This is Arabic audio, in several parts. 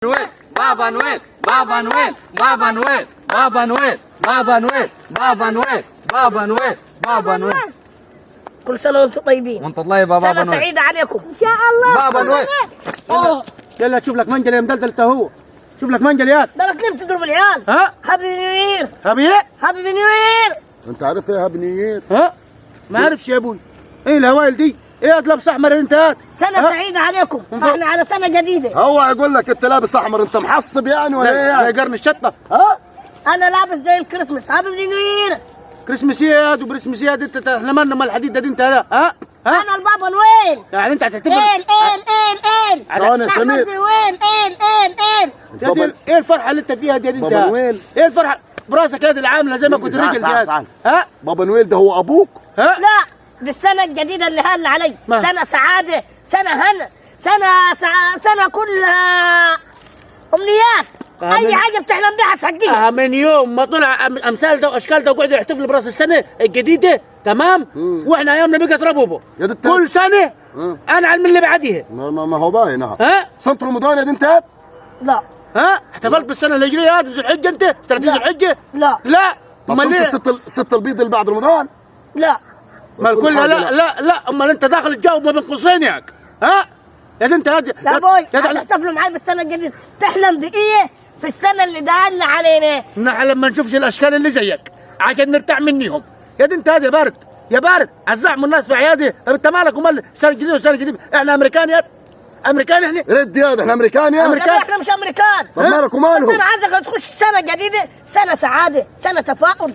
Noel, Baba Noel, Baba Noel, Baba Noel, Baba Noel, Baba Noel, Baba Noel, Baba Noel, Baba Noel. كل سنة وانتم طيبين. وانت طيب يا بابا سنة نويل. سعيدة عليكم إن شاء الله. بابا نويل. أوه يلا شوف لك منجل يا مدلدل انت هو. شوف لك منجل يا ده لك ليه بتضرب العيال؟ ها؟ هابي نيو يير. هابي ايه؟ هابي نيو يير. انت عارف ايه هابي نيو يير؟ ها؟ ما اعرفش يا ابوي. ايه الهوايل دي؟ ايه هتلبس احمر انت هات؟ سنة سعيدة عليكم. احنا على سنة جديدة. هو يقول لك انت لابس احمر، انت محصب يعني ولا ايه؟ زي قرن الشطه. ها؟ أنا لابس زي الكريسماس. هابي نيو يير. كريسماسيات وبريسماسيات انت احنا مالنا مال الحديد ده انت هذا ها؟ ها؟ أنا البابا نويل. يعني انت هتحتفل إيل. ثواني يا سمير. وين إيل. يا دي ايه الفرحه اللي انت فيها دي انت؟ بابا نويل. ايه الفرحه؟ براسك هذه العامله زي ما كنت تعال، رجل تعال، دي تعال. ها؟ بابا نويل ده هو ابوك؟ ها؟ لا دي السنة الجديدة اللي هان علي. ما؟ سنة سعادة، سنة هنا، سنة كلها أمنيات. أي حاجة بتحلم بيها تحققها. من يوم ما طلع امثال ده واشكال ده وقعدوا يحتفلوا براس السنه الجديده تمام. واحنا ايامنا بقت ربوبه يا دي كل سنه انعل من اللي بعديها. ما هو باين ها. ها؟ صمت رمضان يا دي انت؟ لا ها؟ احتفلت بالسنه الهجريه هذه ذو الحجه انت؟ 30 ذو الحجه؟ لا لا طب امال صمت ليه؟ الست البيض اللي بعد رمضان؟ لا امال كل كلها حاجة لا امال انت داخل تجاوب ما بين قوسين ياك ها؟ يا دي انت هذه يا بوي يا دي هتحتفلوا معي بالسنة الجديدة. تحلم بإيه في السنة اللي دهنا علينا؟ نحن لما نشوفش الاشكال اللي زيك عشان نرتاح منيهم. يا دي انت هذه يا بارد يا بارد عزعموا الناس في اعيادي. طب انت مالك ومال سنه جديده وسنه جديده؟ احنا امريكان يا امريكان احنا. رد يا ده احنا امريكان يا أمريكان. يا احنا مش أمريكان. طب مالك بس ومالهم؟ أنا عايزك تخش سنة جديدة، سنة سعادة، سنة تفاؤل.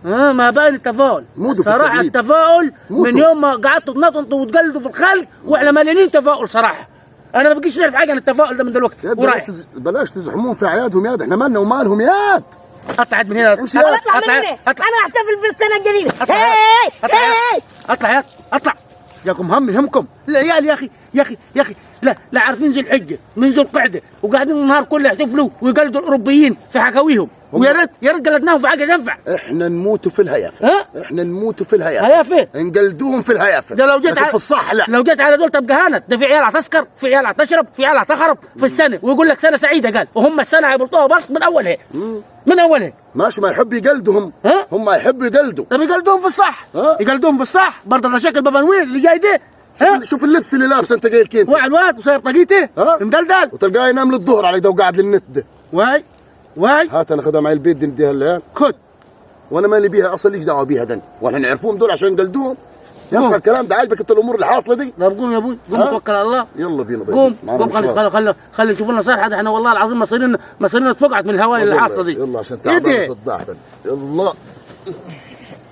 ما باين التفاؤل. مودوا في صراحة التقليد. التفاؤل من موتوا. يوم ما قعدتوا تنطنطوا وتقلدوا في الخلق واحنا مليانين تفاؤل صراحة. أنا ما بقيش نعرف حاجة عن التفاؤل ده من دلوقتي يا ده ورايح. بلاش تزحمون في اعيادهم يا ده، احنا مالنا ومالهم يا ده. اطلع من هنا. امشي أنا يا أطلع من هنا. اطلع أنا أحتفل بالسنة الجديدة. اطلع هاي اطلع يا اطلع. ياكم هم يهمكم العيال يا اخي لا عارفين ذي الحجه من ذي القعده وقاعدين النهار كله يحتفلوا ويقلدوا الاوروبيين في حكاويهم. ويا ريت قلدناهم في حاجه تنفع. احنا نموت في الهيافه. ها؟ احنا نموت في الهيافه. هيافة؟ نقلدوهم في الهيافه. ده لو جيت لكن في الصح لا. لو جيت على دول تبقى هانت. ده في عيال هتسكر، في عيال هتشرب، في عيال هتخرب في السنه ويقول لك سنه سعيده قال وهم السنه هيبلطوها بلط من اولها. من اولها. ماشي ما يحب يقلدهم. ها؟ هم يحبوا يقلدوا. طب يقلدوهم في الصح. ها؟ يقلدوهم في الصح برضه ده شكل بابا نويل اللي جاي ده. ها؟ شوف اللبس اللي لابسه انت جاي كيف. واعي الواد وصاير طاقيته ها؟ مدلدل. وتلقاه ينام للظهر على ده وقاعد للنت ده. واي هات انا خدها معي البيت دي نديها للعيال. خد. وانا مالي بيها اصلا، ليش دعوه بيها دن؟ واحنا نعرفوهم دول عشان نقلدوهم. يا قوم. اخي الكلام ده عاجبك انت الامور اللي حاصله دي؟ طب قوم يا ابوي قوم ها؟ توكل على الله. يلا بينا قوم معنا قوم مشوار. خلي نشوف لنا صالحه. احنا والله العظيم مصيرنا اتفقعت من الهوايه اللي حاصله دي. يلا عشان إيه تعبان ده؟ صدعت. يلا